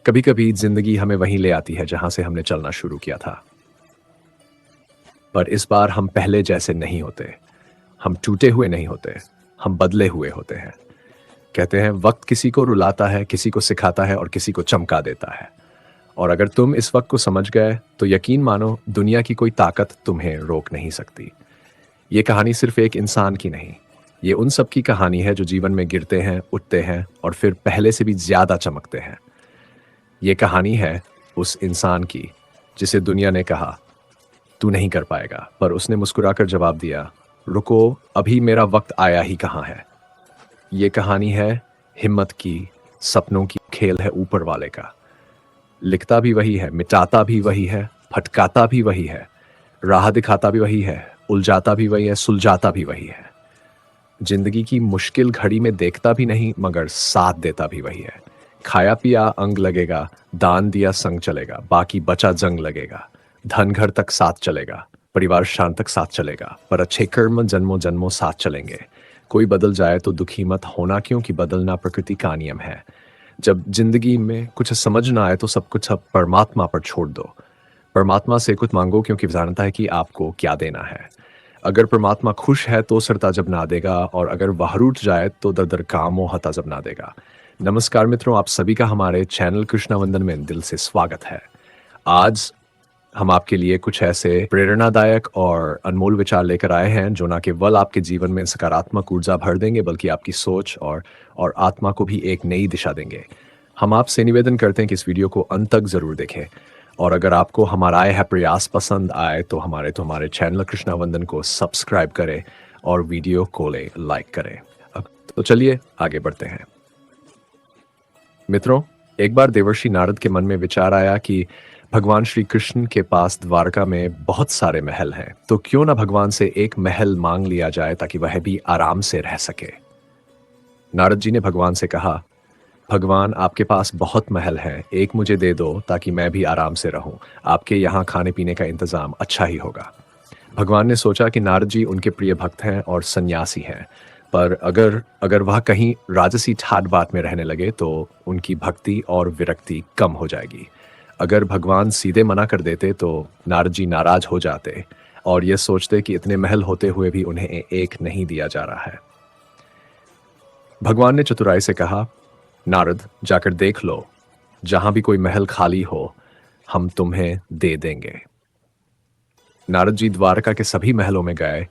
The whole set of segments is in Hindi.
कभी कभी जिंदगी हमें वहीं ले आती है जहां से हमने चलना शुरू किया था। पर इस बार हम पहले जैसे नहीं होते। हम टूटे हुए नहीं होते। हम बदले हुए होते हैं। कहते हैं वक्त किसी को रुलाता है, किसी को सिखाता है और किसी को चमका देता है। और अगर तुम इस वक्त को समझ गए तो यकीन मानो दुनिया की कोई ताकत तुम्हें रोक नहीं सकती। ये कहानी सिर्फ एक इंसान की नहीं, ये उन सब की कहानी है जो जीवन में गिरते हैं, उठते हैं और फिर पहले से भी ज्यादा चमकते हैं। ये कहानी है उस इंसान की जिसे दुनिया ने कहा तू नहीं कर पाएगा, पर उसने मुस्कुराकर जवाब दिया, रुको, अभी मेरा वक्त आया ही कहाँ है। ये कहानी है हिम्मत की, सपनों की, खेल है ऊपर वाले का। लिखता भी वही है, मिटाता भी वही है, भटकाता भी वही है, राह दिखाता भी वही है, उलझाता भी वही है, सुलझाता भी वही है। जिंदगी की मुश्किल घड़ी में देखता भी नहीं मगर साथ देता भी वही है। खाया पिया अंग लगेगा, दान दिया संग चलेगा, बाकी बचा जंग लगेगा। धन घर तक साथ चलेगा, परिवार शान तक साथ चलेगा, पर अच्छे कर्म जन्मों जन्मों साथ चलेंगे। कोई बदल जाए तो दुखी मत होना, क्योंकि बदलना प्रकृति का नियम है। जब जिंदगी में कुछ समझ ना आए तो सब कुछ अब परमात्मा पर छोड़ दो। परमात्मा से कुछ मांगो, क्योंकि जानता है कि आपको क्या देना है। अगर परमात्मा खुश है तो सरता जब ना देगा, और अगर वह रूठ जाए तो दर दर कामो हता जब ना देगा। नमस्कार मित्रों, आप सभी का हमारे चैनल कृष्णा वंदन में दिल से स्वागत है। आज हम आपके लिए कुछ ऐसे प्रेरणादायक और अनमोल विचार लेकर आए हैं जो ना केवल आपके जीवन में सकारात्मक ऊर्जा भर देंगे, बल्कि आपकी सोच और आत्मा को भी एक नई दिशा देंगे। हम आपसे निवेदन करते हैं कि इस वीडियो को अंत तक जरूर देखें, और अगर आपको हमारा यह प्रयास पसंद आए तो हमारे चैनल कृष्णा वंदन को सब्सक्राइब करें और वीडियो को लाइक करें। अब तो चलिए आगे बढ़ते हैं। मित्रों, एक बार देवर्षि नारद के मन में विचार आया कि भगवान श्री कृष्ण के पास द्वारका में बहुत सारे महल हैं, तो क्यों ना भगवान से एक महल मांग लिया जाए ताकि वह भी आराम से रह सके। नारद जी ने भगवान से कहा, भगवान आपके पास बहुत महल हैं, एक मुझे दे दो ताकि मैं भी आराम से रहूं। आपके यहाँ खाने पीने का इंतजाम अच्छा ही होगा। भगवान ने सोचा कि नारद जी उनके प्रिय भक्त हैं और सन्यासी हैं, पर अगर वह कहीं राजसी ठाट बाट में रहने लगे तो उनकी भक्ति और विरक्ति कम हो जाएगी। अगर भगवान सीधे मना कर देते तो नारद जी नाराज हो जाते और ये सोचते कि इतने महल होते हुए भी उन्हें एक नहीं दिया जा रहा है। भगवान ने चतुराई से कहा, नारद, जाकर देख लो, जहां भी कोई महल खाली हो हम तुम्हें दे देंगे। नारद जी द्वारका के सभी महलों में गए,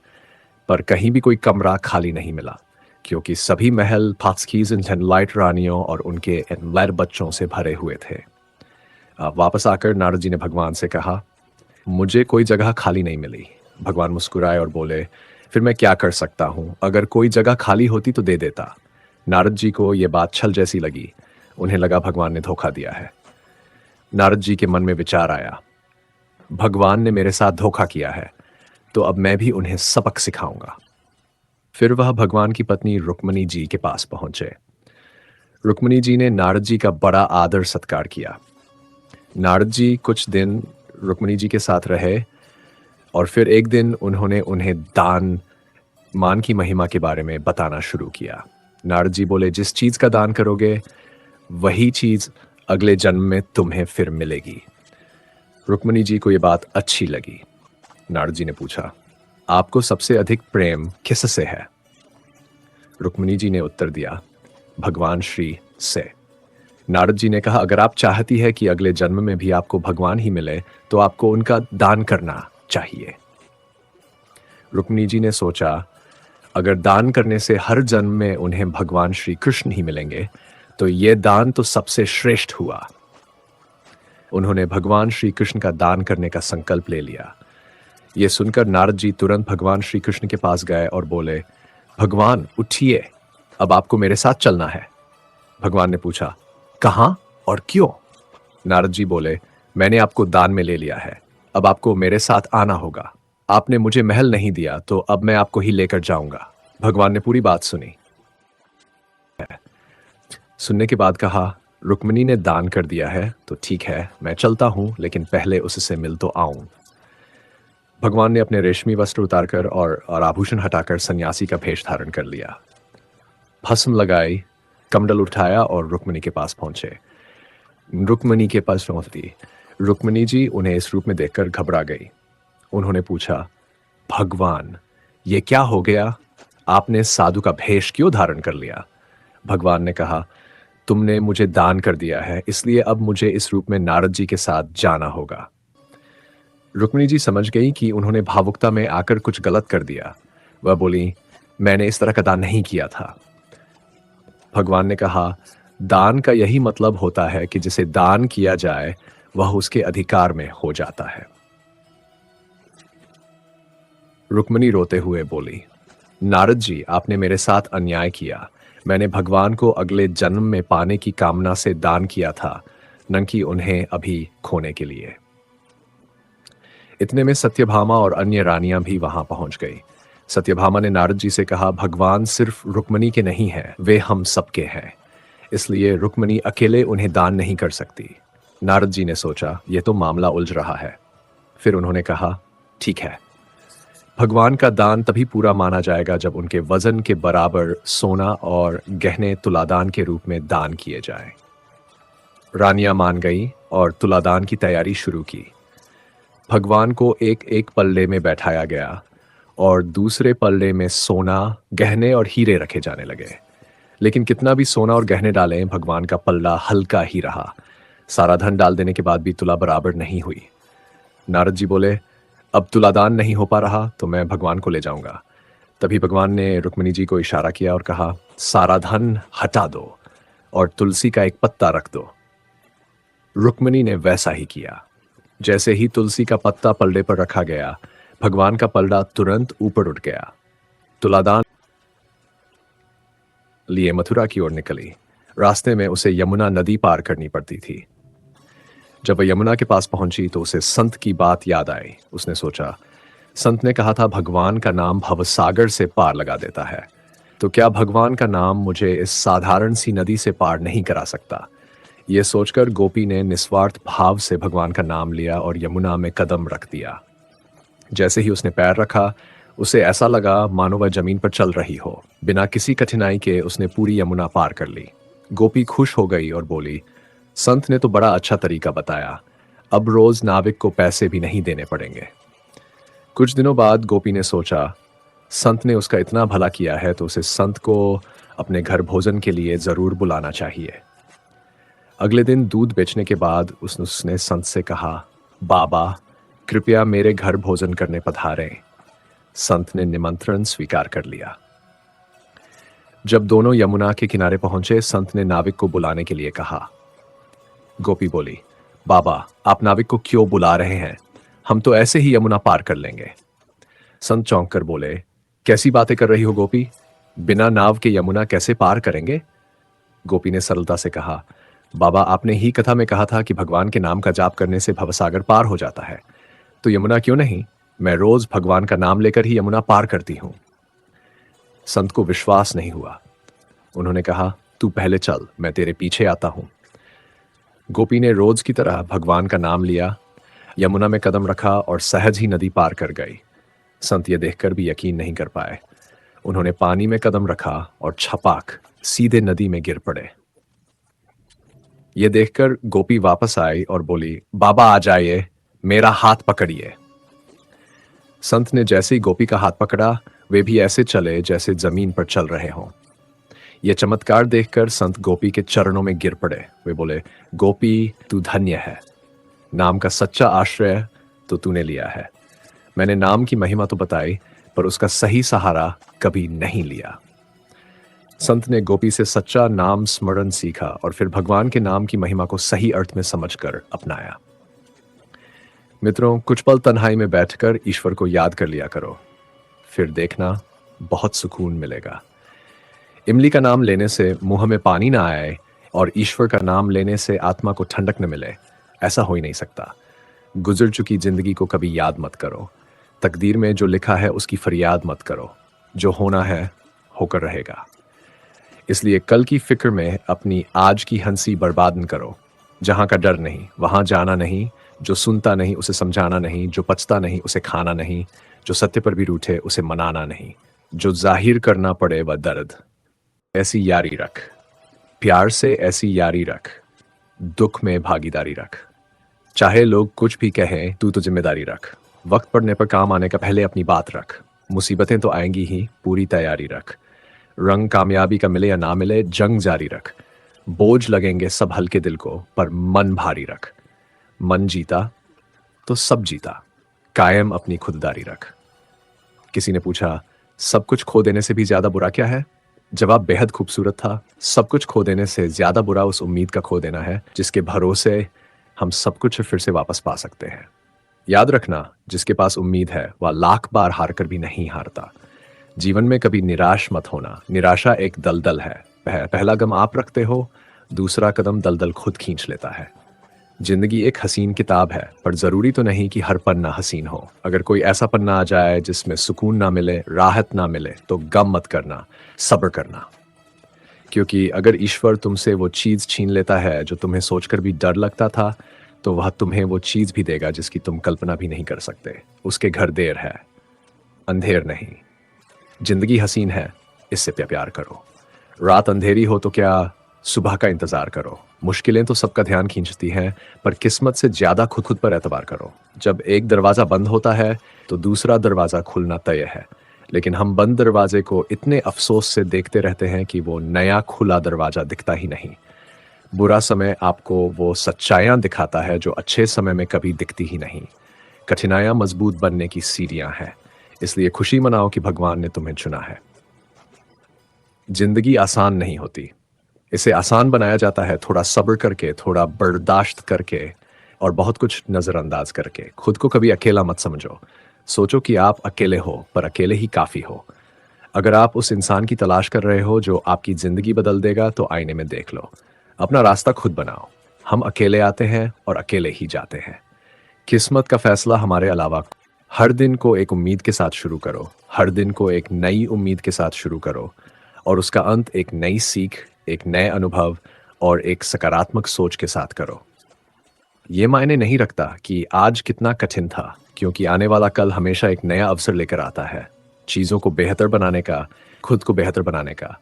पर कहीं भी कोई कमरा खाली नहीं मिला, क्योंकि सभी महल फाक्सकीज लाइट रानियों और उनके लैर बच्चों से भरे हुए थे। वापस आकर नारद जी ने भगवान से कहा, मुझे कोई जगह खाली नहीं मिली। भगवान मुस्कुराए और बोले, फिर मैं क्या कर सकता हूं, अगर कोई जगह खाली होती तो दे देता। नारद जी को यह बात छल जैसी लगी। उन्हें लगा भगवान ने धोखा दिया है। नारद जी के मन में विचार आया, भगवान ने मेरे साथ धोखा किया है, तो अब मैं भी उन्हें सबक सिखाऊंगा। फिर वह भगवान की पत्नी रुक्मिणी जी के पास पहुंचे। रुक्मिणी जी ने नारद जी का बड़ा आदर सत्कार किया। नारद जी कुछ दिन रुक्मिणी जी के साथ रहे, और फिर एक दिन उन्होंने उन्हें दान मान की महिमा के बारे में बताना शुरू किया। नारद जी बोले, जिस चीज का दान करोगे वही चीज अगले जन्म में तुम्हें फिर मिलेगी। रुक्मिणी जी को यह बात अच्छी लगी। नारद जी ने पूछा, आपको सबसे अधिक प्रेम किससे है? रुक्मिणी जी ने उत्तर दिया, भगवान श्री से। नारद जी ने कहा, अगर आप चाहती है कि अगले जन्म में भी आपको भगवान ही मिले तो आपको उनका दान करना चाहिए। रुक्मिणी जी ने सोचा, अगर दान करने से हर जन्म में उन्हें भगवान श्री कृष्ण ही मिलेंगे तो यह दान तो सबसे श्रेष्ठ हुआ। उन्होंने भगवान श्री कृष्ण का दान करने का संकल्प ले लिया। यह सुनकर नारद जी तुरंत भगवान श्री कृष्ण के पास गए और बोले, भगवान उठिए, अब आपको मेरे साथ चलना है। भगवान ने पूछा, कहां और क्यों? नारद जी बोले, मैंने आपको दान में ले लिया है, अब आपको मेरे साथ आना होगा। आपने मुझे महल नहीं दिया तो अब मैं आपको ही लेकर जाऊंगा। भगवान ने पूरी बात सुनी। सुनने के बाद कहा, रुक्मिणी ने दान कर दिया है तो ठीक है, मैं चलता हूं, लेकिन पहले उससे मिल तो आऊं। भगवान ने अपने रेशमी वस्त्र उतारकर और आभूषण हटाकर सन्यासी का भेष धारण कर लिया। भस्म लगाई, कमंडल उठाया और रुक्मिणी के पास पहुंचे। रुक्मिणी के पास पहुंचती। रुक्मिणी जी उन्हें इस रूप में देखकर घबरा गई। उन्होंने पूछा, भगवान, ये क्या हो गया? आपने साधु का भेष क्यों धारण कर लिया? भगवान ने कहा, तुमने मुझे दान कर दिया है, इसलिए अब मुझे इस रूप में नारद जी के साथ जाना होगा। रुक्मिणी जी समझ गई कि उन्होंने भावुकता में आकर कुछ गलत कर दिया। वह बोली, मैंने इस तरह का दान नहीं किया था। भगवान ने कहा, दान का यही मतलब होता है कि जिसे दान किया जाए वह उसके अधिकार में हो जाता है। रुक्मिणी रोते हुए बोली, नारद जी, आपने मेरे साथ अन्याय किया। मैंने भगवान को अगले जन्म में पाने की कामना से दान किया था, न कि उन्हें अभी खोने के लिए। इतने में सत्यभामा और अन्य रानियां भी वहां पहुंच गई। सत्यभामा ने नारद जी से कहा, भगवान सिर्फ रुक्मिणी के नहीं हैं, वे हम सबके हैं, इसलिए रुक्मिणी अकेले उन्हें दान नहीं कर सकती। नारद जी ने सोचा, यह तो मामला उलझ रहा है। फिर उन्होंने कहा, ठीक है, भगवान का दान तभी पूरा माना जाएगा जब उनके वजन के बराबर सोना और गहने तुलादान के रूप में दान किए जाएं। रानियां मान गई और तुलादान की तैयारी शुरू की। भगवान को एक एक पल्ले में बैठाया गया और दूसरे पल्ले में सोना, गहने और हीरे रखे जाने लगे। लेकिन कितना भी सोना और गहने डालें, भगवान का पल्ला हल्का ही रहा। सारा धन डाल देने के बाद भी तुला बराबर नहीं हुई। नारद जी बोले, अब तुलादान नहीं हो पा रहा तो मैं भगवान को ले जाऊंगा। तभी भगवान ने रुक्मिणी जी को इशारा किया और कहा, सारा धन हटा दो और तुलसी का एक पत्ता रख दो। रुक्मिणी ने वैसा ही किया। जैसे ही तुलसी का पत्ता पल्ले पर रखा गया, भगवान का पल्ला तुरंत ऊपर उठ गया। तुलादान लिए मथुरा की ओर निकली। रास्ते में उसे यमुना नदी पार करनी पड़ती थी। जब वह यमुना के पास पहुंची तो उसे संत की बात याद आई। उसने सोचा, संत ने कहा था भगवान का नाम भवसागर से पार लगा देता है, तो क्या भगवान का नाम मुझे इस साधारण सी नदी से पार नहीं करा सकता? यह सोचकर गोपी ने निस्वार्थ भाव से भगवान का नाम लिया और यमुना में कदम रख दिया। जैसे ही उसने पैर रखा, उसे ऐसा लगा मानो वह जमीन पर चल रही हो। बिना किसी कठिनाई के उसने पूरी यमुना पार कर ली। गोपी खुश हो गई और बोली, संत ने तो बड़ा अच्छा तरीका बताया, अब रोज नाविक को पैसे भी नहीं देने पड़ेंगे। कुछ दिनों बाद गोपी ने सोचा, संत ने उसका इतना भला किया है तो उसे संत को अपने घर भोजन के लिए जरूर बुलाना चाहिए। अगले दिन दूध बेचने के बाद उसने संत से कहा, बाबा, कृपया मेरे घर भोजन करने पधारें। संत ने निमंत्रण स्वीकार कर लिया। जब दोनों यमुना के किनारे पहुंचे, संत ने नाविक को बुलाने के लिए कहा। गोपी बोली, बाबा, आप नाविक को क्यों बुला रहे हैं? हम तो ऐसे ही यमुना पार कर लेंगे। संत चौंक कर बोले, कैसी बातें कर रही हो गोपी? बिना नाव के यमुना कैसे पार करेंगे? गोपी ने सरलता से कहा, बाबा, आपने ही कथा में कहा था कि भगवान के नाम का जाप करने से भवसागर पार हो जाता है, तो यमुना क्यों नहीं? मैं रोज भगवान का नाम लेकर ही यमुना पार करती हूं। संत को विश्वास नहीं हुआ। उन्होंने कहा, तू पहले चल, मैं तेरे पीछे आता हूं। गोपी ने रोज की तरह भगवान का नाम लिया, यमुना में कदम रखा और सहज ही नदी पार कर गई। संत ये देखकर भी यकीन नहीं कर पाए। उन्होंने पानी में कदम रखा और छपाक सीधे नदी में गिर पड़े। ये देखकर गोपी वापस आई और बोली, बाबा आ जाइए, मेरा हाथ पकड़िए। संत ने जैसे ही गोपी का हाथ पकड़ा, वे भी ऐसे चले जैसे जमीन पर चल रहे हों। यह चमत्कार देखकर संत गोपी के चरणों में गिर पड़े। वे बोले, गोपी, तू धन्य है। नाम का सच्चा आश्रय तो तूने लिया है। मैंने नाम की महिमा तो बताई, पर उसका सही सहारा कभी नहीं लिया। संत ने गोपी से सच्चा नाम स्मरण सीखा और फिर भगवान के नाम की महिमा को सही अर्थ में समझकर अपनाया। मित्रों, कुछ पल तन्हाई में बैठकर ईश्वर को याद कर लिया करो, फिर देखना बहुत सुकून मिलेगा। इमली का नाम लेने से मुंह में पानी ना आए और ईश्वर का नाम लेने से आत्मा को ठंडक न मिले, ऐसा हो ही नहीं सकता। गुजर चुकी जिंदगी को कभी याद मत करो। तकदीर में जो लिखा है उसकी फरियाद मत करो। जो होना है होकर रहेगा। इसलिए कल की फिक्र में अपनी आज की हंसी बर्बाद न करो। जहां का डर नहीं वहां जाना नहीं, जो सुनता नहीं उसे समझाना नहीं, जो पचता नहीं उसे खाना नहीं, जो सत्य पर भी रूठे उसे मनाना नहीं, जो जाहिर करना पड़े वह दर्द। ऐसी यारी रख, प्यार से ऐसी यारी रख, दुख में भागीदारी रख। चाहे लोग कुछ भी कहें, तू तो जिम्मेदारी रख। वक्त पड़ने पर काम आने का पहले अपनी बात रख। मुसीबतें तो आएंगी ही, पूरी तैयारी रख। रंग कामयाबी का मिले या ना मिले, जंग जारी रख। बोझ लगेंगे सब हल्के दिल को, पर मन भारी रख। मन जीता तो सब जीता। कायम अपनी खुददारी रख। किसी ने पूछा, सब कुछ खो देने से भी ज्यादा बुरा क्या है? जवाब बेहद खूबसूरत था। सब कुछ खो देने से ज्यादा बुरा उस उम्मीद का खो देना है जिसके भरोसे हम सब कुछ फिर से वापस पा सकते हैं। याद रखना, जिसके पास उम्मीद है वह लाख बार हार कर भी नहीं हारता। जीवन में कभी निराश मत होना। निराशा एक दलदल है। पहला कदम आप रखते हो, दूसरा कदम दलदल खुद खींच लेता है। जिंदगी एक हसीन किताब है, पर जरूरी तो नहीं कि हर पन्ना हसीन हो। अगर कोई ऐसा पन्ना आ जाए जिसमें सुकून ना मिले, राहत ना मिले, तो गम मत करना, सब्र करना। क्योंकि अगर ईश्वर तुमसे वो चीज छीन लेता है जो तुम्हें सोचकर भी डर लगता था, तो वह तुम्हें वो चीज भी देगा जिसकी तुम कल्पना भी नहीं कर सकते। उसके घर देर है, अंधेर नहीं। जिंदगी हसीन है, इससे प्यार करो। रात अंधेरी हो तो क्या, सुबह का इंतजार करो। मुश्किलें तो सबका ध्यान खींचती हैं, पर किस्मत से ज्यादा खुद खुद पर एतबार करो। जब एक दरवाजा बंद होता है तो दूसरा दरवाजा खुलना तय है, लेकिन हम बंद दरवाजे को इतने अफसोस से देखते रहते हैं कि वो नया खुला दरवाजा दिखता ही नहीं। बुरा समय आपको वो सच्चाइयां दिखाता है जो अच्छे समय में कभी दिखती ही नहीं। कठिनाइयां मजबूत बनने की सीढ़ियां हैं, इसलिए खुशी मनाओ कि भगवान ने तुम्हें चुना है। जिंदगी आसान नहीं होती, इसे आसान बनाया जाता है थोड़ा सब्र करके, थोड़ा बर्दाश्त करके और बहुत कुछ नजरअंदाज करके। खुद को कभी अकेला मत समझो। सोचो कि आप अकेले हो, पर अकेले ही काफी हो। अगर आप उस इंसान की तलाश कर रहे हो जो आपकी जिंदगी बदल देगा, तो आईने में देख लो। अपना रास्ता खुद बनाओ। हम अकेले आते हैं और अकेले ही जाते हैं। किस्मत का फैसला हमारे अलावा। हर दिन को एक उम्मीद के साथ शुरू करो। हर दिन को एक नई उम्मीद के साथ शुरू करो, और उसका अंत एक नई सीख, एक नए अनुभव और एक सकारात्मक सोच के साथ करो। ये मायने नहीं रखता कि आज कितना कठिन था, क्योंकि आने वाला कल हमेशा एक नया अवसर लेकर आता है, चीज़ों को बेहतर बनाने का, खुद को बेहतर बनाने का।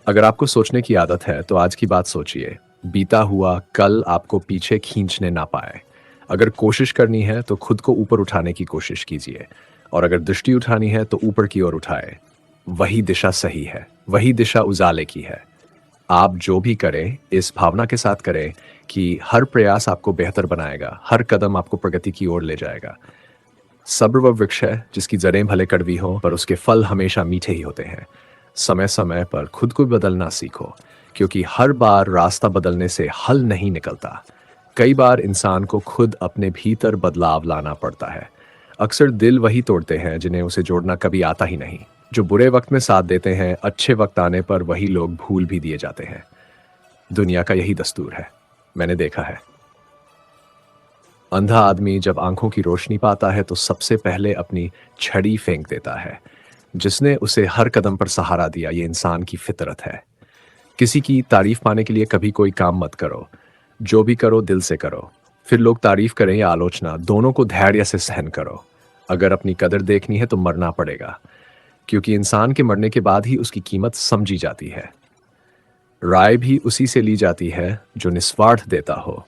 अगर आपको सोचने की आदत है तो आज की बात सोचिए। बीता हुआ कल आपको पीछे खींचने ना पाए। अगर कोशिश करनी है तो खुद को ऊपर उठाने की कोशिश कीजिए, और अगर दृष्टि उठानी है तो ऊपर की ओर उठाए। वही दिशा सही है, वही दिशा उजाले की है। आप जो भी करें, इस भावना के साथ करें कि हर प्रयास आपको बेहतर बनाएगा, हर कदम आपको प्रगति की ओर ले जाएगा। सब्र वह वृक्ष है जिसकी जड़ें भले कड़वी हों, पर उसके फल हमेशा मीठे ही होते हैं। समय समय पर खुद को बदलना सीखो, क्योंकि हर बार रास्ता बदलने से हल नहीं निकलता। कई बार इंसान को खुद अपने भीतर बदलाव लाना पड़ता है। अक्सर दिल वही तोड़ते हैं जिन्हें उसे जोड़ना कभी आता ही नहीं। जो बुरे वक्त में साथ देते हैं, अच्छे वक्त आने पर वही लोग भूल भी दिए जाते हैं। दुनिया का यही दस्तूर है, मैंने देखा है। अंधा आदमी जब आंखों की रोशनी पाता है तो सबसे पहले अपनी छड़ी फेंक देता है। जिसने उसे हर कदम पर सहारा दिया, ये इंसान की फितरत है। किसी की तारीफ पाने के लिए कभी कोई काम मत करो। जो भी करो दिल से करो। फिर लोग तारीफ करें या आलोचना, दोनों को धैर्य से सहन करो। अगर अपनी कदर देखनी है तो मरना पड़ेगा, क्योंकि इंसान के मरने के बाद ही उसकी कीमत समझी जाती है। राय भी उसी से ली जाती है जो निस्वार्थ देता हो,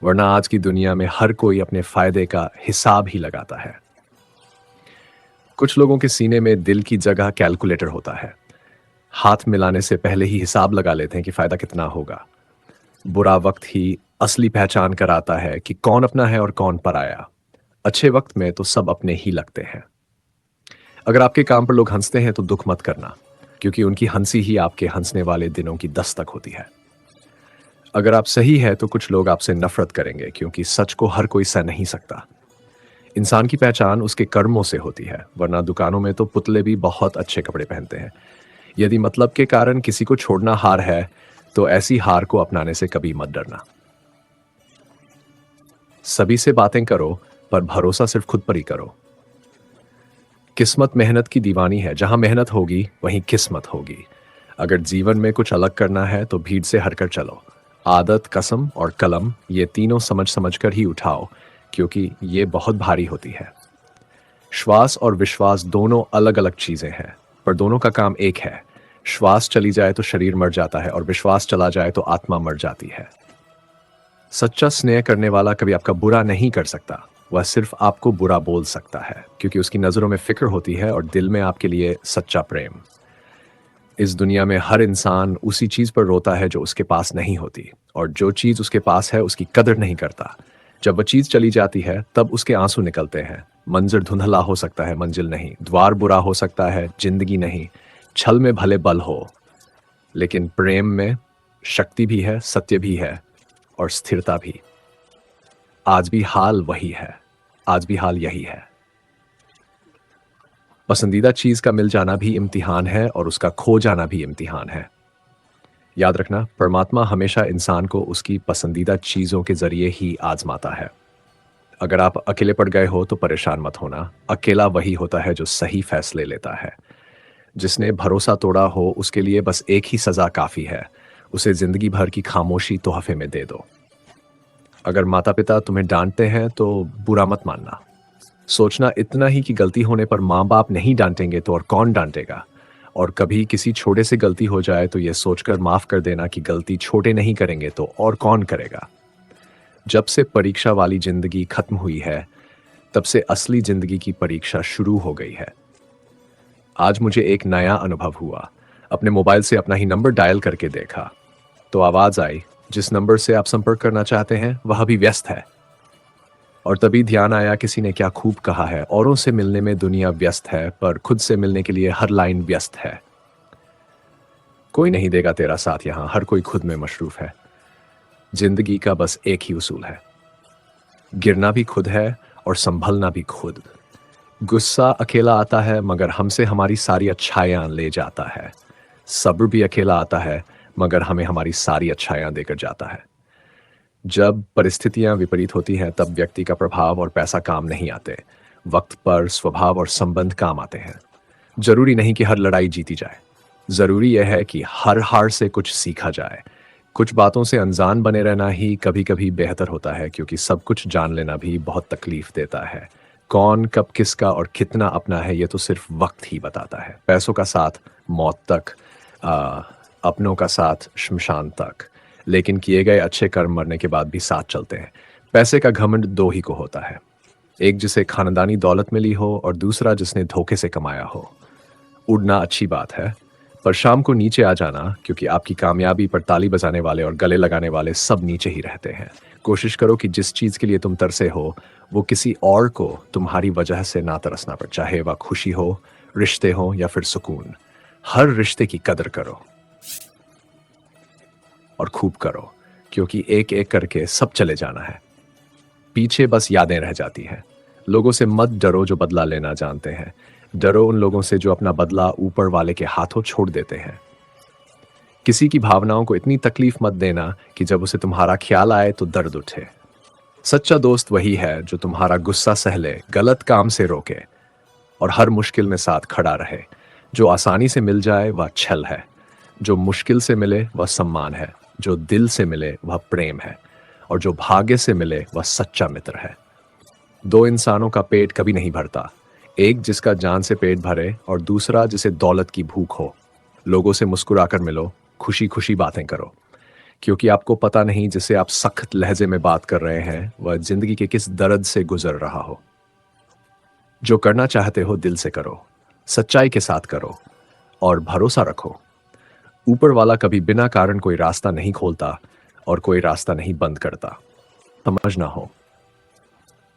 वरना आज की दुनिया में हर कोई अपने फायदे का हिसाब ही लगाता है। कुछ लोगों के सीने में दिल की जगह कैलकुलेटर होता है। हाथ मिलाने से पहले ही हिसाब लगा लेते हैं कि फायदा कितना होगा। बुरा वक्त ही असली पहचान कराता है कि कौन अपना है और कौन पराया। अच्छे वक्त में तो सब अपने ही लगते हैं। अगर आपके काम पर लोग हंसते हैं तो दुख मत करना, क्योंकि उनकी हंसी ही आपके हंसने वाले दिनों की दस्तक होती है। अगर आप सही है तो कुछ लोग आपसे नफरत करेंगे, क्योंकि सच को हर कोई सह नहीं सकता। इंसान की पहचान उसके कर्मों से होती है, वरना दुकानों में तो पुतले भी बहुत अच्छे कपड़े पहनते हैं। यदि मतलब के कारण किसी को छोड़ना हार है, तो ऐसी हार को अपनाने से कभी मत डरना। सभी से बातें करो, पर भरोसा सिर्फ खुद पर ही करो। किस्मत मेहनत की दीवानी है। जहां मेहनत होगी वहीं किस्मत होगी। अगर जीवन में कुछ अलग करना है तो भीड़ से हटकर चलो। आदत, कसम और कलम, ये तीनों समझ समझ कर ही उठाओ, क्योंकि ये बहुत भारी होती है। श्वास और विश्वास दोनों अलग अलग चीजें हैं, पर दोनों का काम एक है। श्वास चली जाए तो शरीर मर जाता है, और विश्वास चला जाए तो आत्मा मर जाती है। सच्चा स्नेह करने वाला कभी आपका बुरा नहीं कर सकता। वह सिर्फ आपको बुरा बोल सकता है, क्योंकि उसकी नज़रों में फ़िक्र होती है और दिल में आपके लिए सच्चा प्रेम। इस दुनिया में हर इंसान उसी चीज़ पर रोता है जो उसके पास नहीं होती, और जो चीज़ उसके पास है उसकी कदर नहीं करता। जब वह चीज़ चली जाती है तब उसके आंसू निकलते हैं। मंज़र धुंधला हो सकता है, मंजिल नहीं। द्वार बुरा हो सकता है, ज़िंदगी नहीं। छल में भले बल हो, लेकिन प्रेम में शक्ति भी है, सत्य भी है और स्थिरता भी। आज भी हाल वही है। आज भी हाल यही है। पसंदीदा चीज़ का मिल जाना भी इम्तिहान है और उसका खो जाना भी इम्तिहान है। याद रखना, परमात्मा हमेशा इंसान को उसकी पसंदीदा चीज़ों के ज़रिए ही आज़माता है। अगर आप अकेले पड़ गए हो तो परेशान मत होना। अकेला वही होता है जो सही फैसले लेता है। जिसने भरोसा तोड़ा हो उसके लिए बस एक ही सज़ा काफ़ी है। उसे ज़िंदगी भर की खामोशी तोहफ़े में दे दो। अगर माता-पिता तुम्हें डाँटते हैं तो बुरा मत मानना। सोचना इतना ही कि गलती होने पर माँ-बाप नहीं डाँटेंगे तो और कौन डाँटेगा? और कभी किसी छोटे से गलती हो जाए तो ये सोचकर माफ़ कर देना कि गलती छोटे नहीं करेंगे तो और कौन करेगा? जब से परीक्षा वाली ज़िंदगी खत्म हुई है, तब से असली ज़िंदगी की परीक्षा शुरू हो गई है। आज मुझे एक नया अनुभव हुआ। अपने मोबाइल से अपना ही नंबर डायल करके देखा, तो आवाज़ आई, जिस नंबर से आप संपर्क करना चाहते हैं, वह अभी व्यस्त है। और तभी ध्यान आया किसी ने क्या खूब कहा है, औरों से मिलने में दुनिया व्यस्त है, पर खुद से मिलने के लिए हर लाइन व्यस्त है। कोई नहीं देगा तेरा साथ यहाँ, हर कोई खुद में मशरूफ है। जिंदगी का बस एक ही उसूल है, गिरना भी खुद है और संभलना भी खुद। गुस्सा अकेला आता है मगर हमसे हमारी सारी अच्छाइयाँ ले जाता है। सब्र भी अकेला आता है मगर हमें हमारी सारी अच्छाइयाँ देकर जाता है। जब परिस्थितियां विपरीत होती हैं तब व्यक्ति का प्रभाव और पैसा काम नहीं आते। वक्त पर स्वभाव और संबंध काम आते हैं। जरूरी नहीं कि हर लड़ाई जीती जाए, जरूरी यह है कि हर हार से कुछ सीखा जाए। कुछ बातों से अनजान बने रहना ही कभी कभी बेहतर होता है, क्योंकि सब कुछ जान लेना भी बहुत तकलीफ देता है। कौन कब किसका और कितना अपना है ये तो सिर्फ वक्त ही बताता है। पैसों का साथ मौत तक, आ, अपनों का साथ शमशान तक, लेकिन किए गए अच्छे कर्म मरने के बाद भी साथ चलते हैं। पैसे का घमंड दो ही को होता है, एक जिसे खानदानी दौलत मिली हो और दूसरा जिसने धोखे से कमाया हो। उड़ना अच्छी बात है, पर शाम को नीचे आ जाना, क्योंकि आपकी कामयाबी पर ताली बजाने वाले और गले लगाने वाले सब नीचे ही रहते हैं। कोशिश करो कि जिस चीज़ के लिए तुम तरसे हो वो किसी और को तुम्हारी वजह से ना तरसना पड़े, चाहे वह खुशी हो, रिश्ते हो या फिर सुकून। हर रिश्ते की कदर करो और खूब करो, क्योंकि एक एक करके सब चले जाना है। पीछे बस यादें रह जाती हैं। लोगों से मत डरो जो बदला लेना जानते हैं, डरो उन लोगों से जो अपना बदला ऊपर वाले के हाथों छोड़ देते हैं। किसी की भावनाओं को इतनी तकलीफ मत देना कि जब उसे तुम्हारा ख्याल आए तो दर्द उठे। सच्चा दोस्त वही है जो तुम्हारा गुस्सा सह ले, गलत काम से रोके और हर मुश्किल में साथ खड़ा रहे। जो आसानी से मिल जाए वह छल है, जो मुश्किल से मिले वह सम्मान है, जो दिल से मिले वह प्रेम है, और जो भाग्य से मिले वह सच्चा मित्र है। दो इंसानों का पेट कभी नहीं भरता, एक जिसका जान से पेट भरे और दूसरा जिसे दौलत की भूख हो। लोगों से मुस्कुराकर मिलो, खुशी खुशी बातें करो, क्योंकि आपको पता नहीं जिसे आप सख्त लहजे में बात कर रहे हैं वह जिंदगी के किस दर्द से गुजर रहा हो। जो करना चाहते हो दिल से करो, सच्चाई के साथ करो और भरोसा रखो। ऊपर वाला कभी बिना कारण कोई रास्ता नहीं खोलता और कोई रास्ता नहीं बंद करता। समझना हो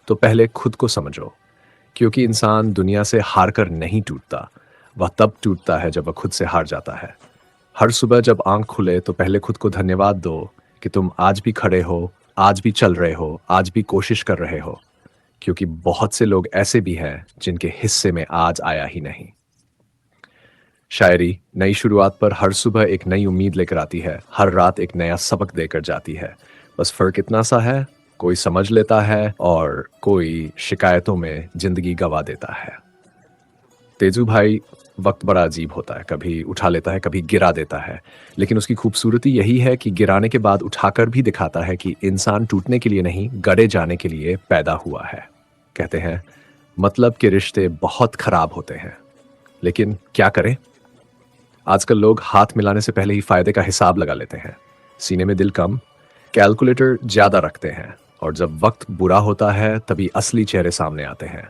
तो पहले खुद को समझो, क्योंकि इंसान दुनिया से हार कर नहीं टूटता, वह तब टूटता है जब वह खुद से हार जाता है। हर सुबह जब आंख खुले तो पहले खुद को धन्यवाद दो कि तुम आज भी खड़े हो, आज भी चल रहे हो, आज भी कोशिश कर रहे हो, क्योंकि बहुत से लोग ऐसे भी हैं जिनके हिस्से में आज आया ही नहीं। शायरी नई शुरुआत पर हर सुबह एक नई उम्मीद लेकर आती है, हर रात एक नया सबक देकर जाती है। बस फर्क इतना सा है, कोई समझ लेता है और कोई शिकायतों में जिंदगी गवा देता है। तेजू भाई, वक्त बड़ा अजीब होता है, कभी उठा लेता है, कभी गिरा देता है, लेकिन उसकी खूबसूरती यही है कि गिराने के बाद उठाकर भी दिखाता है कि इंसान टूटने के लिए नहीं, गड़े जाने के लिए पैदा हुआ है। कहते हैं मतलब के रिश्ते बहुत खराब होते हैं, लेकिन क्या करें, आजकल लोग हाथ मिलाने से पहले ही फायदे का हिसाब लगा लेते हैं। सीने में दिल कम, कैलकुलेटर ज्यादा रखते हैं और जब वक्त बुरा होता है तभी असली चेहरे सामने आते हैं,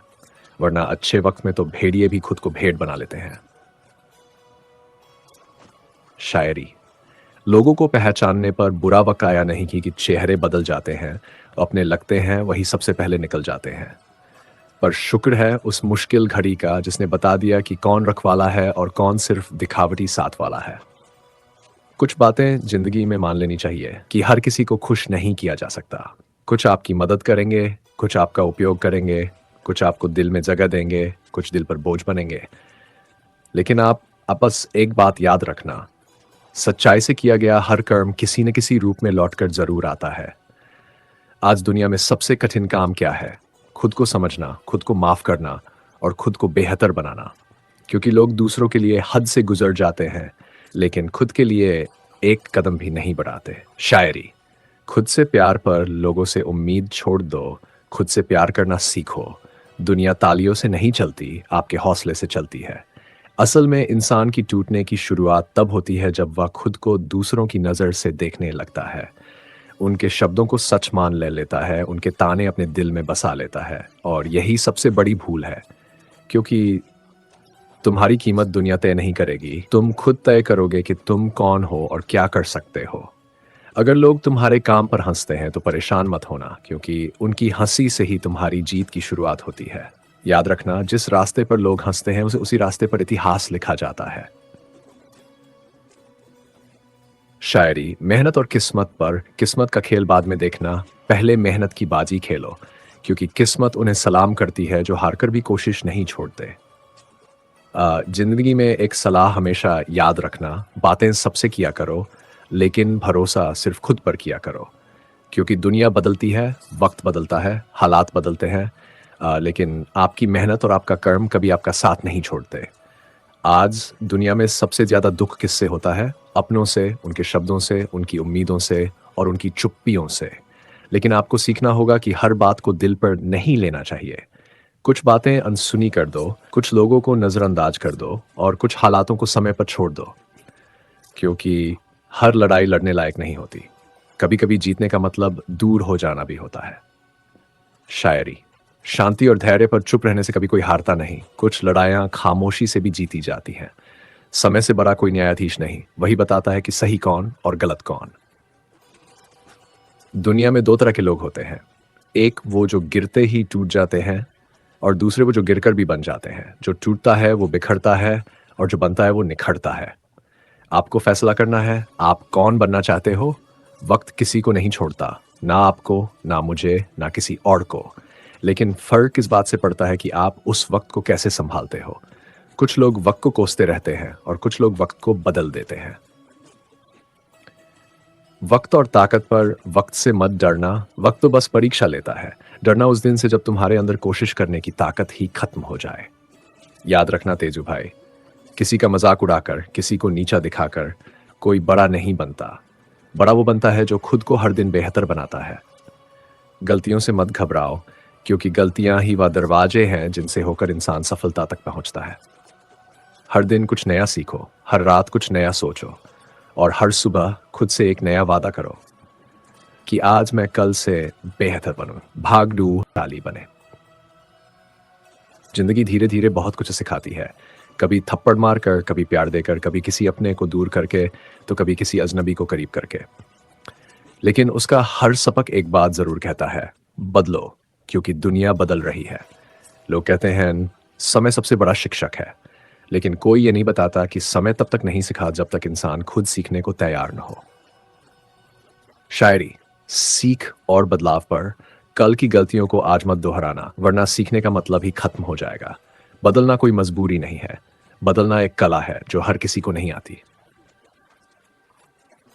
वरना अच्छे वक्त में तो भेड़िए भी खुद को भेड़ बना लेते हैं। शायरी। लोगों को पहचानने पर बुरा वक्त आया नहीं कि चेहरे बदल जाते हैं, अपने लगते हैं वही सबसे पहले निकल जाते हैं। पर शुक्र है उस मुश्किल घड़ी का जिसने बता दिया कि कौन रखवाला है और कौन सिर्फ दिखावटी साथ वाला है। कुछ बातें जिंदगी में मान लेनी चाहिए कि हर किसी को खुश नहीं किया जा सकता। कुछ आपकी मदद करेंगे, कुछ आपका उपयोग करेंगे, कुछ आपको दिल में जगह देंगे, कुछ दिल पर बोझ बनेंगे। लेकिन आप बस एक बात याद रखना, सच्चाई से किया गया हर कर्म किसी न किसी रूप में लौटकर जरूर आता है। आज दुनिया में सबसे कठिन काम क्या है? खुद को समझना, खुद को माफ करना और खुद को बेहतर बनाना। क्योंकि लोग दूसरों के लिए हद से गुजर जाते हैं, लेकिन खुद के लिए एक कदम भी नहीं बढ़ाते। शायरी। खुद से प्यार पर लोगों से उम्मीद छोड़ दो, खुद से प्यार करना सीखो। दुनिया तालियों से नहीं चलती, आपके हौसले से चलती है। असल में इंसान की टूटने की शुरुआत तब होती है जब वह खुद को दूसरों की नज़र से देखने लगता है, उनके शब्दों को सच मान ले लेता है, उनके ताने अपने दिल में बसा लेता है। और यही सबसे बड़ी भूल है, क्योंकि तुम्हारी कीमत दुनिया तय नहीं करेगी, तुम खुद तय करोगे कि तुम कौन हो और क्या कर सकते हो। अगर लोग तुम्हारे काम पर हंसते हैं तो परेशान मत होना, क्योंकि उनकी हंसी से ही तुम्हारी जीत की शुरुआत होती है। याद रखना, जिस रास्ते पर लोग हंसते हैं उसी रास्ते पर इतिहास लिखा जाता है। शायरी। मेहनत और किस्मत पर किस्मत का खेल बाद में देखना, पहले मेहनत की बाजी खेलो, क्योंकि किस्मत उन्हें सलाम करती है जो हारकर भी कोशिश नहीं छोड़ते। जिंदगी में एक सलाह हमेशा याद रखना, बातें सबसे किया करो, लेकिन भरोसा सिर्फ खुद पर किया करो। क्योंकि दुनिया बदलती है, वक्त बदलता है, हालात बदलते हैं, लेकिन आपकी मेहनत और आपका कर्म कभी आपका साथ नहीं छोड़ते। आज दुनिया में सबसे ज्यादा दुख किससे होता है? अपनों से, उनके शब्दों से, उनकी उम्मीदों से और उनकी चुप्पियों से। लेकिन आपको सीखना होगा कि हर बात को दिल पर नहीं लेना चाहिए। कुछ बातें अनसुनी कर दो, कुछ लोगों को नजरअंदाज कर दो और कुछ हालातों को समय पर छोड़ दो, क्योंकि हर लड़ाई लड़ने लायक नहीं होती। कभी कभी जीतने का मतलब दूर हो जाना भी होता है। शायरी। शांति और धैर्य पर चुप रहने से कभी कोई हारता नहीं, कुछ लड़ाइयां खामोशी से भी जीती जाती हैं। समय से बड़ा कोई न्यायाधीश नहीं, वही बताता है कि सही कौन और गलत कौन। दुनिया में दो तरह के लोग होते हैं, एक वो जो गिरते ही टूट जाते हैं और दूसरे वो जो गिरकर भी बन जाते हैं। जो टूटता है वो बिखरता है और जो बनता है वो निखरता है। आपको फैसला करना है, आप कौन बनना चाहते हो। वक्त किसी को नहीं छोड़ता, ना आपको, ना मुझे, ना किसी और को। लेकिन फर्क इस बात से पड़ता है कि आप उस वक्त को कैसे संभालते हो। कुछ लोग वक्त को कोसते रहते हैं और कुछ लोग वक्त को बदल देते हैं। वक्त और ताकत पर वक्त से मत डरना, वक्त तो बस परीक्षा लेता है। डरना उस दिन से जब तुम्हारे अंदर कोशिश करने की ताकत ही खत्म हो जाए। याद रखना तेजू भाई, किसी का मजाक उड़ाकर, किसी को नीचा दिखाकर कोई बड़ा नहीं बनता। बड़ा वो बनता है जो खुद को हर दिन बेहतर बनाता है। गलतियों से मत घबराओ, क्योंकि गलतियां ही वह दरवाजे हैं जिनसे होकर इंसान सफलता तक पहुंचता है। हर दिन कुछ नया सीखो, हर रात कुछ नया सोचो और हर सुबह खुद से एक नया वादा करो कि आज मैं कल से बेहतर बनूं। भाग डू ताली बने। जिंदगी धीरे धीरे बहुत कुछ सिखाती है, कभी थप्पड़ मारकर, कभी प्यार देकर, कभी किसी अपने को दूर करके, तो कभी किसी अजनबी को करीब करके। लेकिन उसका हर सबक एक बात जरूर कहता है, बदलो, क्योंकि दुनिया बदल रही है। लोग कहते हैं समय सबसे बड़ा शिक्षक है, लेकिन कोई ये नहीं बताता कि समय तब तक नहीं सिखा जब तक इंसान खुद सीखने को तैयार न हो। शायरी। सीख और बदलाव पर, कल की गलतियों को आज मत दोहराना, वरना सीखने का मतलब ही खत्म हो जाएगा। बदलना कोई मजबूरी नहीं है, बदलना एक कला है जो हर किसी को नहीं आती।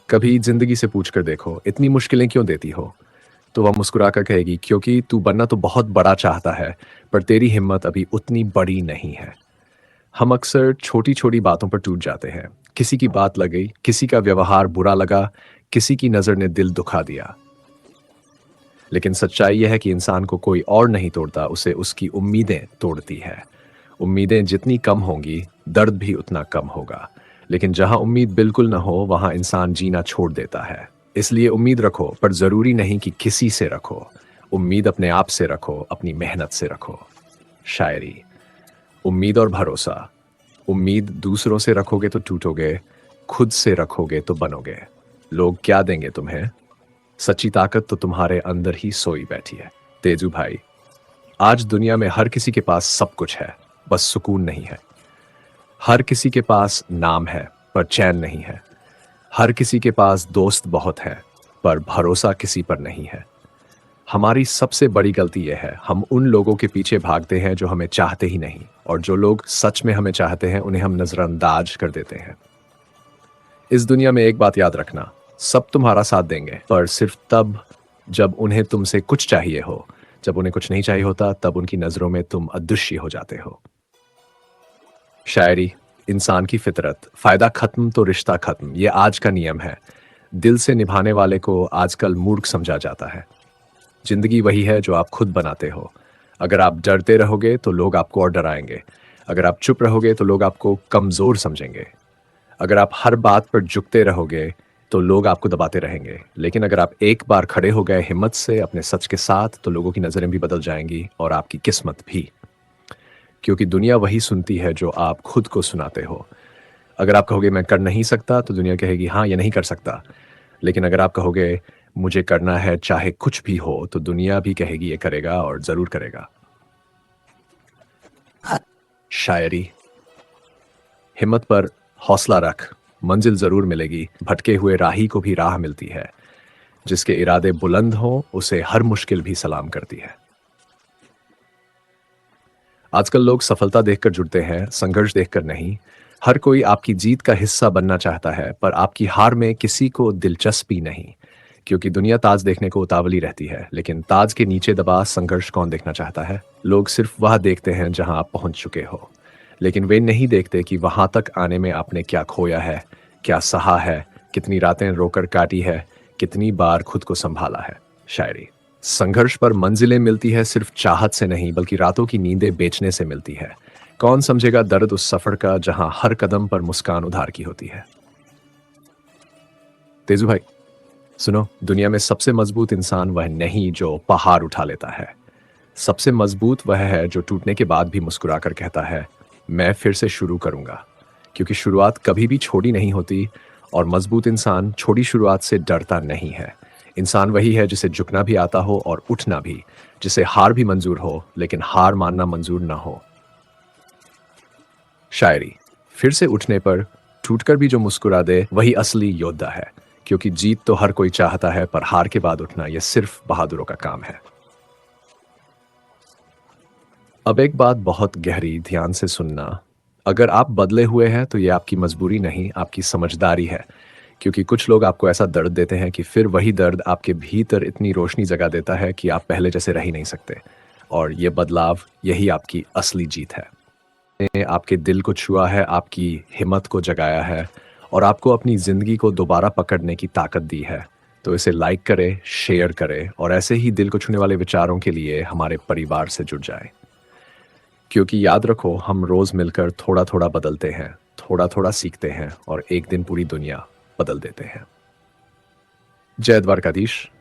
कभी जिंदगी से पूछ कर देखो, इतनी मुश्किलें क्यों देती हो? तो वह मुस्कुराकर कहेगी, क्योंकि तू बनना तो बहुत बड़ा चाहता है, पर तेरी हिम्मत अभी उतनी बड़ी नहीं है। हम अक्सर छोटी छोटी बातों पर टूट जाते हैं। किसी की बात लग गई, किसी का व्यवहार बुरा लगा, किसी की नजर ने दिल दुखा दिया। लेकिन सच्चाई यह है कि इंसान को कोई और नहीं तोड़ता, उसे उसकी उम्मीदें तोड़ती है। उम्मीदें जितनी कम होंगी, दर्द भी उतना कम होगा। लेकिन जहां उम्मीद बिल्कुल न हो, वहां इंसान जीना छोड़ देता है। इसलिए उम्मीद रखो, पर ज़रूरी नहीं कि किसी से रखो। उम्मीद अपने आप से रखो, अपनी मेहनत से रखो। शायरी। उम्मीद और भरोसा। उम्मीद दूसरों से रखोगे तो टूटोगे, खुद से रखोगे तो बनोगे। लोग क्या देंगे तुम्हें? सच्ची ताकत तो तुम्हारे अंदर ही सोई बैठी है। तेजू भाई, आज दुनिया में हर किसी के पास सब कुछ है, बस सुकून नहीं है। हर किसी के पास नाम है, पर चैन नहीं है। हर किसी के पास दोस्त बहुत है, पर भरोसा किसी पर नहीं है। हमारी सबसे बड़ी गलती यह है, हम उन लोगों के पीछे भागते हैं जो हमें चाहते ही नहीं, और जो लोग सच में हमें चाहते हैं उन्हें हम नजरअंदाज कर देते हैं। इस दुनिया में एक बात याद रखना, सब तुम्हारा साथ देंगे, पर सिर्फ तब जब उन्हें तुमसे कुछ चाहिए हो। जब उन्हें कुछ नहीं चाहिए होता, तब उनकी नजरों में तुम अदृश्य हो जाते हो। शायरी। इंसान की फितरत, फायदा खत्म तो रिश्ता खत्म, ये आज का नियम है। दिल से निभाने वाले को आजकल मूर्ख समझा जाता है। जिंदगी वही है जो आप खुद बनाते हो। अगर आप डरते रहोगे तो लोग आपको और डराएंगे। अगर आप चुप रहोगे तो लोग आपको कमजोर समझेंगे। अगर आप हर बात पर झुकते रहोगे तो लोग आपको दबाते रहेंगे। लेकिन अगर आप एक बार खड़े हो गए हिम्मत से अपने सच के साथ, तो लोगों की नजरें भी बदल जाएंगी और आपकी किस्मत भी। क्योंकि दुनिया वही सुनती है जो आप खुद को सुनाते हो। अगर आप कहोगे मैं कर नहीं सकता, तो दुनिया कहेगी हाँ, ये नहीं कर सकता। लेकिन अगर आप कहोगे मुझे करना है चाहे कुछ भी हो, तो दुनिया भी कहेगी ये करेगा और जरूर करेगा। शायरी। हिम्मत पर हौसला रख, मंजिल जरूर मिलेगी। भटके हुए राही को भी राह मिलती है। जिसके इरादे बुलंद हों, उसे हर मुश्किल भी सलाम करती है। आजकल लोग सफलता देखकर जुड़ते हैं, संघर्ष देखकर नहीं। हर कोई आपकी जीत का हिस्सा बनना चाहता है, पर आपकी हार में किसी को दिलचस्पी नहीं। क्योंकि दुनिया ताज देखने को उतावली रहती है, लेकिन ताज के नीचे दबा संघर्ष कौन देखना चाहता है? लोग सिर्फ वह देखते हैं जहां आप पहुंच चुके हो, लेकिन वे नहीं देखते कि वहां तक आने में आपने क्या खोया है, क्या सहा है, कितनी रातें रोकर काटी है, कितनी बार खुद को संभाला है। शायरी। संघर्ष पर मंजिलें मिलती है सिर्फ चाहत से नहीं, बल्कि रातों की नींदें बेचने से मिलती है। कौन समझेगा दर्द उस सफर का जहां हर कदम पर मुस्कान उधार की होती है? तेजू भाई, सुनो, दुनिया में सबसे मजबूत इंसान वह नहीं जो पहाड़ उठा लेता है। सबसे मजबूत वह है जो टूटने के बाद भी मुस्कुराकर कहता है मैं फिर से शुरू करूंगा। क्योंकि शुरुआत कभी भी छोटी नहीं होती, और मजबूत इंसान छोटी शुरुआत से डरता नहीं है। इंसान वही है जिसे झुकना भी आता हो और उठना भी, जिसे हार भी मंजूर हो लेकिन हार मानना मंजूर ना हो। शायरी। फिर से उठने पर टूटकर भी जो मुस्कुरा दे वही असली योद्धा है। क्योंकि जीत तो हर कोई चाहता है, पर हार के बाद उठना यह सिर्फ बहादुरों का काम है। अब एक बात बहुत गहरी, ध्यान से सुनना। अगर आप बदले हुए हैं तो यह आपकी मजबूरी नहीं, आपकी समझदारी है। क्योंकि कुछ लोग आपको ऐसा दर्द देते हैं कि फिर वही दर्द आपके भीतर इतनी रोशनी जगा देता है कि आप पहले जैसे रह ही नहीं सकते। और ये बदलाव, यही आपकी असली जीत है। ने आपके दिल को छुआ है, आपकी हिम्मत को जगाया है, और आपको अपनी जिंदगी को दोबारा पकड़ने की ताकत दी है। तो इसे लाइक करें, शेयर करें, और ऐसे ही दिल को छूने वाले विचारों के लिए हमारे परिवार से जुड़ जाएं। क्योंकि याद रखो, हम रोज मिलकर थोड़ा थोड़ा बदलते हैं, थोड़ा थोड़ा सीखते हैं, और एक दिन पूरी दुनिया बदल देते हैं। जय द्वारकाधीश।